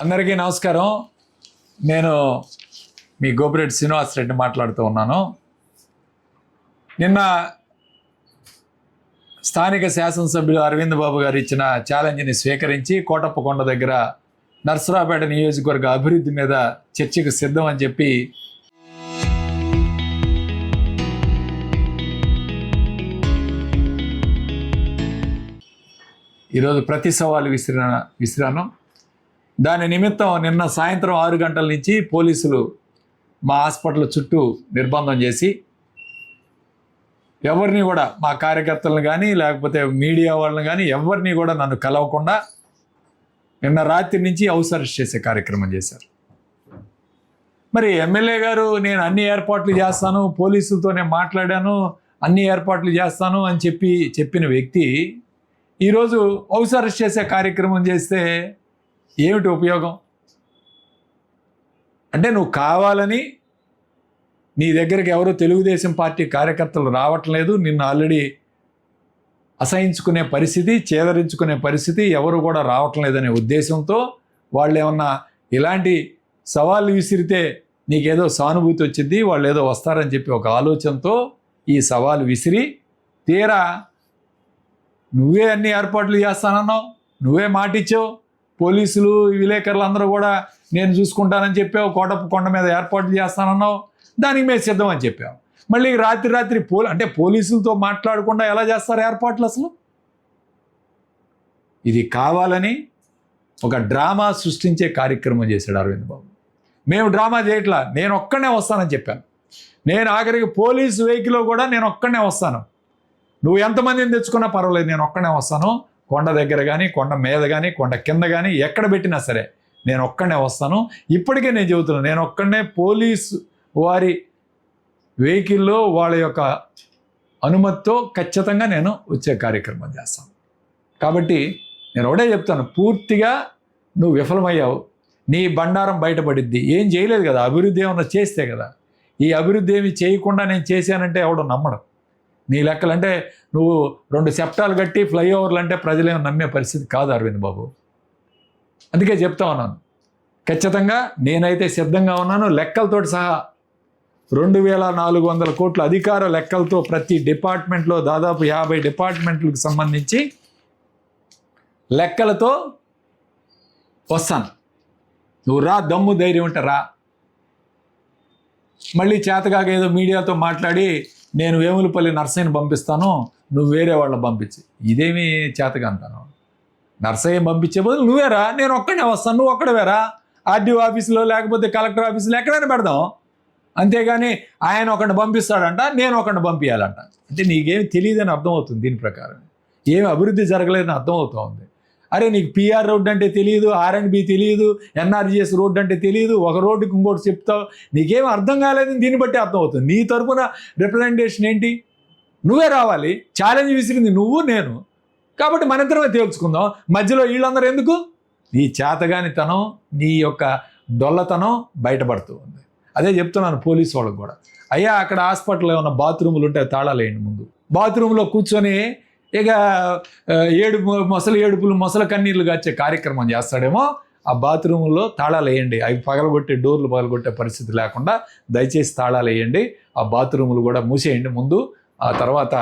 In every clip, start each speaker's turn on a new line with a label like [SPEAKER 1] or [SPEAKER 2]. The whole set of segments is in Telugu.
[SPEAKER 1] అందరికీ నమస్కారం. నేను మీ గోపిరెడ్డి శ్రీనివాస్ రెడ్డి మాట్లాడుతూ ఉన్నాను. నిన్న స్థానిక శాసనసభ్యులు అరవింద్ బాబు గారు ఇచ్చిన ఛాలెంజ్ని స్వీకరించి కోటప్పకొండ దగ్గర నర్సరావుపేట నియోజకవర్గ అభివృద్ధి మీద చర్చకు సిద్ధం అని చెప్పి ఈరోజు ప్రతి సవాలు విసిరాను. దాని నిమిత్తం నిన్న సాయంత్రం 6 గంటల నుంచి పోలీసులు మా హాస్పిటల్ చుట్టూ నిర్బంధం చేసి ఎవరిని కూడా మా కార్యకర్తలను కానీ లేకపోతే మీడియా వాళ్ళని కానీ ఎవరిని కూడా నన్ను కలవకుండా నిన్న రాత్రి నుంచి హౌస్ అరెస్ట్ చేసే కార్యక్రమం చేశారు. మరి ఎమ్మెల్యే గారు నేను అన్ని ఏర్పాట్లు చేస్తాను, పోలీసులతో నేను మాట్లాడాను, అన్ని ఏర్పాట్లు చేస్తాను అని చెప్పిన వ్యక్తి ఈరోజు హౌస్ అరెస్ట్ చేసే కార్యక్రమం చేస్తే ఏమిటి ఉపయోగం? అంటే నువ్వు కావాలని నీ దగ్గరికి ఎవరో తెలుగుదేశం పార్టీ కార్యకర్తలు రావట్లేదు, నిన్ను ఆల్రెడీ అసహించుకునే పరిస్థితి, చేదరించుకునే పరిస్థితి, ఎవరు కూడా రావటం లేదనే ఉద్దేశంతో వాళ్ళు ఏమన్నా ఇలాంటి సవాళ్ళు విసిరితే నీకేదో సానుభూతి వచ్చింది, వాళ్ళు ఏదో వస్తారని చెప్పి ఒక ఆలోచనతో ఈ సవాలు విసిరి తీరా నువ్వే అన్ని ఏర్పాట్లు చేస్తానన్నావు, నువ్వే మాటిచ్చావు, పోలీసులు విలేకరులు అందరూ కూడా నేను చూసుకుంటానని చెప్పావు, కోటప్పకొండ మీద ఏర్పాట్లు చేస్తానన్నావు, దానికి మేము సిద్ధం అని చెప్పావు. మళ్ళీ రాత్రి అంటే పోలీసులతో మాట్లాడకుండా ఎలా చేస్తారు ఏర్పాట్లు? అసలు ఇది కావాలని ఒక డ్రామా సృష్టించే కార్యక్రమం చేశాడు అరవింద్ బాబు. మేము డ్రామా చేయట్లా, నేను ఒక్కనే వస్తానని చెప్పాను. నేను ఆఖరికి పోలీసు వెహికల్లో కూడా నేను ఒక్కనే వస్తాను, నువ్వు ఎంతమందిని తెచ్చుకున్నా పర్వాలేదు, నేను ఒక్కనే వస్తాను. కొండ దగ్గర కానీ, కొండ మీద కానీ, కొండ కింద కానీ ఎక్కడ పెట్టినా సరే నేను ఒక్కనే వస్తాను. ఇప్పటికే నేను చెబుతున్నాను, నేను ఒక్కడనే పోలీసు వారి వెహికల్లో వాళ్ళ యొక్క అనుమతితో ఖచ్చితంగా నేను వచ్చే కార్యక్రమం చేస్తాను. కాబట్టి నేను ఒకటే చెప్తాను, పూర్తిగా నువ్వు విఫలమయ్యావు, నీ బండారం బయటపడిద్ది. ఏం చేయలేదు కదా, అభివృద్ధి ఏమన్నా చేస్తే కదా. ఈ అభివృద్ధి ఏమి చేయకుండా నేను చేశానంటే ఎవడో నమ్మడం. నీ లెక్కలంటే నువ్వు 2 సెప్టాలు కట్టి ఫ్లైఓవర్లు అంటే ప్రజలేమో నమ్మే పరిస్థితి కాదు అరవింద్ బాబు. అందుకే చెప్తా ఉన్నాను, ఖచ్చితంగా నేనైతే సిద్ధంగా ఉన్నాను. లెక్కలతోటి సహా 2400 కోట్ల అధికార లెక్కలతో ప్రతి డిపార్ట్మెంట్లో దాదాపు 50 డిపార్ట్మెంట్లకు సంబంధించి లెక్కలతో వస్తాను. నువ్వు రా, దమ్ము ధైర్యం ఉంటే రా. మళ్ళీ చేతగాక ఏదో మీడియాతో మాట్లాడి నేను వేములపల్లి నర్సయ్యని పంపిస్తాను, నువ్వు వేరే వాళ్ళని పంపించి, ఇదేమి చేతగా అంటాను? నర్సయ్యని పంపించే బదులు నువ్వేరా, నేను ఒక్కడే వస్తాను, నువ్వు ఒక్కడే వేరా. ఆర్డీఓ ఆఫీసులో లేకపోతే కలెక్టర్ ఆఫీసులో ఎక్కడైనా పెడదాం, అంతేగాని ఆయన ఒకరిని పంపిస్తాడంట, నేను ఒకరిని పంపించాలంట. అంటే నీకేమి తెలియదని అర్థమవుతుంది. దీని ప్రకారం ఏమి అభివృద్ధి జరగలేదని అర్థమవుతోంది. అరే నీకు పిఆర్ రోడ్డు అంటే తెలియదు, ఆర్ఎండ్బి తెలియదు, ఎన్ఆర్జీఎస్ రోడ్డు అంటే తెలియదు, ఒక రోడ్డుకి ఇంకోటి చెప్తావు, నీకేం అర్థం కాలేదని దీన్ని బట్టి అర్థమవుతుంది. నీ తరపున రిప్రజెంటేషన్ ఏంటి? నువ్వే రావాలి. ఛాలెంజ్ విసిరింది నువ్వు, నేను. కాబట్టి మన ఇద్దరమే తేల్చుకుందాం. మధ్యలో వీళ్ళందరూ ఎందుకు? నీ చేతగానితనం, నీ యొక్క డొల్లతనం బయటపడుతూ ఉంది. అదే చెప్తున్నాను పోలీసు వాళ్ళకి కూడా. అయ్యా అక్కడ హాస్పిటల్లో ఏమన్నా బాత్రూములు ఉంటే తాళాలు వేయండి. ముందు బాత్రూంలో కూర్చొని ఇక మొసల కన్నీళ్లు గార్చే కార్యక్రమం చేస్తాడేమో. ఆ బాత్రూంలో తాళాలు వేయండి, అవి డోర్లు పగలగొట్టే పరిస్థితి లేకుండా దయచేసి తాళాలు వేయండి. ఆ బాత్రూములు కూడా మూసేయండి ముందు. ఆ తర్వాత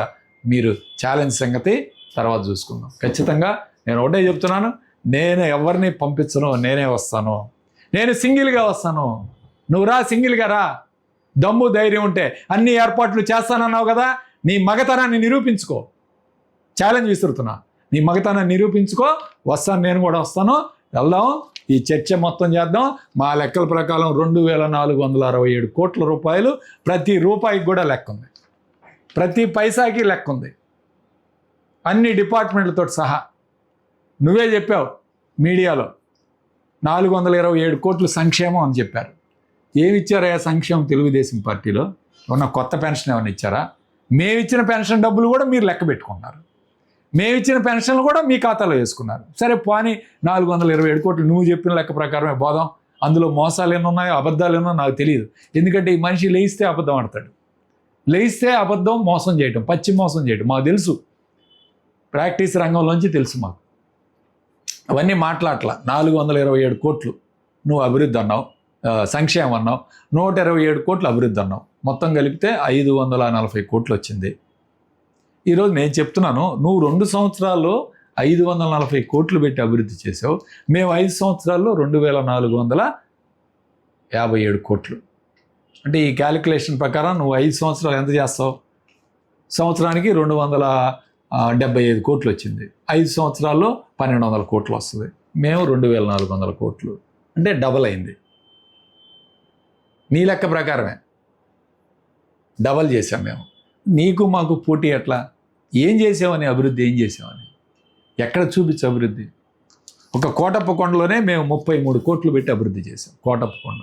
[SPEAKER 1] మీరు ఛాలెంజ్ సంగతి తర్వాత చూసుకుందాం. ఖచ్చితంగా నేను ఒకటే చెప్తున్నాను, నేను ఎవరిని పంపించను, నేనే వస్తాను. నేను సింగిల్గా వస్తాను. నువ్వు రా, సింగిల్గా రా. దమ్ము ధైర్యం ఉంటే అన్ని ఏర్పాట్లు చేస్తానన్నావు కదా, నీ మగతనాన్ని నిరూపించుకో. ఛాలెంజ్ విసురుతున్నా, నీ మగతనాన్ని నిరూపించుకో. వస్తాను, నేను కూడా వస్తాను. వెళ్దాం, ఈ చర్చ మొత్తం చేద్దాం. మా లెక్కల ప్రకారం 2467 కోట్ల రూపాయలు, ప్రతి రూపాయికి కూడా లెక్క ఉంది, ప్రతి పైసాకి లెక్క ఉంది, అన్ని డిపార్ట్మెంట్లతో సహా. నువ్వే చెప్పావు మీడియాలో 427 కోట్లు సంక్షేమం అని చెప్పారు. ఏమి ఇచ్చారా సంక్షేమం తెలుగుదేశం పార్టీలో? ఉన్న కొత్త పెన్షన్ ఏమైనా ఇచ్చారా? మేమిచ్చిన పెన్షన్ డబ్బులు కూడా మీరు లెక్క పెట్టుకున్నారు, మేమిచ్చిన పెన్షన్లు కూడా మీ ఖాతాలో వేసుకున్నారు. సరే పోనీ 427 కోట్లు నువ్వు చెప్పిన లెక్క ప్రకారమే పోదాం. అందులో మోసాలు ఎన్ని ఉన్నాయో అబద్ధాలు ఎన్నో నాకు తెలియదు. ఎందుకంటే ఈ మనిషి లేయిస్తే అబద్ధం ఆడతాడు, లేయిస్తే అబద్ధం, మోసం చేయటం, పచ్చి మోసం చేయటం మాకు తెలుసు. ప్రాక్టీస్ రంగంలోంచి తెలుసు మాకు. అవన్నీ మాట్లాడట్లా. 427 కోట్లు నువ్వు అభివృద్ధి అన్నావు, సంక్షేమం అన్నావు, 127 కోట్లు అభివృద్ధి అన్నావు, మొత్తం కలిపితే 540 కోట్లు వచ్చింది. ఈరోజు నేను చెప్తున్నాను, నువ్వు 2 సంవత్సరాల్లో 540 కోట్లు పెట్టి అభివృద్ధి చేసావు, మేము 5 సంవత్సరాల్లో 2457 కోట్లు. అంటే ఈ క్యాలిక్యులేషన్ ప్రకారం నువ్వు 5 సంవత్సరాలు ఎంత చేస్తావు? సంవత్సరానికి 275 కోట్లు వచ్చింది. 5 సంవత్సరాల్లో 1200 కోట్లు వస్తుంది. మేము 2400 కోట్లు, అంటే డబల్ అయింది. నీ లెక్క ప్రకారమే డబల్ చేసాం మేము. నీకు మాకు పోటీ ఎట్లా? ఏం చేసావని అభివృద్ధి, ఏం చేసావని ఎక్కడ చూపించు అభివృద్ధి? ఒక కోటప్పకొండలోనే మేము 33 కోట్లు పెట్టి అభివృద్ధి చేసాం. కోటప్పకొండ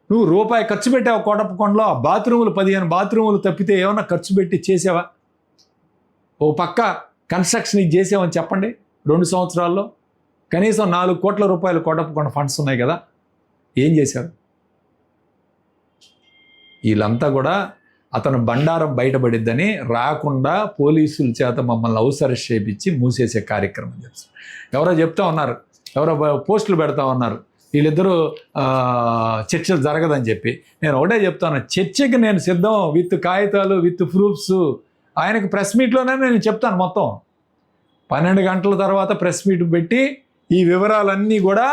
[SPEAKER 1] నువ్వు రూపాయి ఖర్చు పెట్టావు కోటప్పకొండలో. ఆ బాత్రూములు 15 బాత్రూములు తప్పితే ఏమన్నా ఖర్చు పెట్టి చేసావా? ఓ పక్క కన్స్ట్రక్షన్ ఇది చేసావని చెప్పండి. 2 సంవత్సరాల్లో కనీసం 4 కోట్ల రూపాయలు కోటప్పకొండ ఫండ్స్ ఉన్నాయి కదా, ఏం చేశారు? వీళ్ళంతా కూడా అతను బండారం బయటపడిద్దని రాకుండా పోలీసుల చేత మమ్మల్ని అవసరస్ చేయించి మూసేసే కార్యక్రమం చేస్తారు. ఎవరో చెప్తా ఉన్నారు, ఎవరో పోస్టులు పెడతా ఉన్నారు, వీళ్ళిద్దరూ చర్చలు జరగదని చెప్పి. నేను ఒకటే చెప్తాను, చర్చకి నేను సిద్ధం, విత్ కాగితాలు, విత్ ప్రూఫ్స్. ఆయనకు ప్రెస్ మీట్లోనే నేను చెప్తాను మొత్తం. 12 గంటల తర్వాత ప్రెస్ మీట్ పెట్టి ఈ వివరాలన్నీ కూడా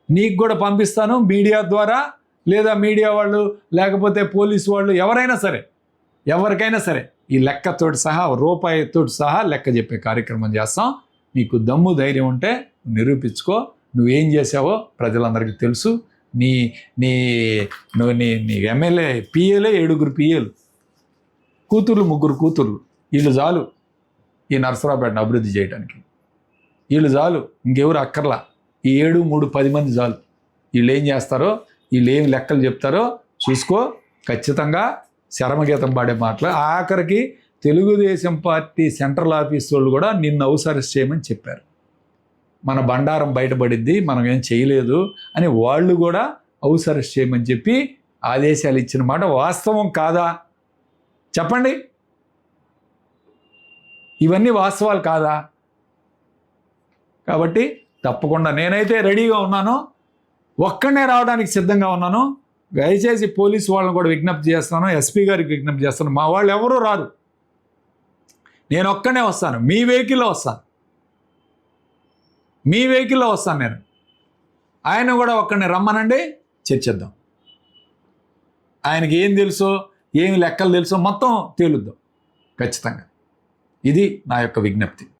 [SPEAKER 1] నీకు కూడా పంపిస్తాను మీడియా ద్వారా, లేదా మీడియా వాళ్ళు, లేకపోతే పోలీసు వాళ్ళు, ఎవరైనా సరే, ఎవరికైనా సరే ఈ లెక్కతోటి సహా, రూపాయితోటి సహా లెక్క చెప్పే కార్యక్రమం చేస్తాం. నీకు దమ్ము ధైర్యం ఉంటే నిరూపించుకో. నువ్వేం చేసావో ప్రజలందరికీ తెలుసు. నీ నీ నువ్వు నీ నీ ఎమ్మెల్యే పిఏలే 7 పిఏలు, కూతుర్లు 3 కూతుర్లు, వీళ్ళు చాలు ఈ నరసరావుపేటను అభివృద్ధి చేయడానికి. వీళ్ళు చాలు, ఇంకెవరు అక్కర్లా. ఈ 7, 3, 10 మంది చాలు. వీళ్ళు ఏం చేస్తారో, వీళ్ళు ఏం లెక్కలు చెప్తారో చూసుకో. ఖచ్చితంగా శరమగీతం పాడే మాటలు. ఆఖరికి తెలుగుదేశం పార్టీ సెంట్రల్ ఆఫీస్ వాళ్ళు కూడా నిన్ను అవసరస్ చేయమని చెప్పారు. మన బండారం బయటపడిద్ది, మనం ఏం చేయలేదు అని వాళ్ళు కూడా అవసరస్ చేయమని చెప్పి ఆదేశాలు ఇచ్చిన మాట వాస్తవం కాదా? చెప్పండి. ఇవన్నీ వాస్తవాలు కాదా? కాబట్టి తప్పకుండా నేనైతే రెడీగా ఉన్నాను, ఒక్కడనే రావడానికి సిద్ధంగా ఉన్నాను. దయచేసి పోలీసు వాళ్ళని కూడా విజ్ఞప్తి చేస్తాను, ఎస్పీ గారికి విజ్ఞప్తి చేస్తాను. మా వాళ్ళు ఎవరూ రారు, నేను ఒక్కనే వస్తాను. మీ వెహికల్లో వస్తాను, మీ వెహికల్లో వస్తాను నేను. ఆయన కూడా ఒక్కడిని రమ్మనండి, చర్చిద్దాం. ఆయనకి ఏం తెలుసో, ఏమి లెక్కలు తెలుసో మొత్తం తేలుద్దాం ఖచ్చితంగా. ఇది నా యొక్క విజ్ఞప్తి.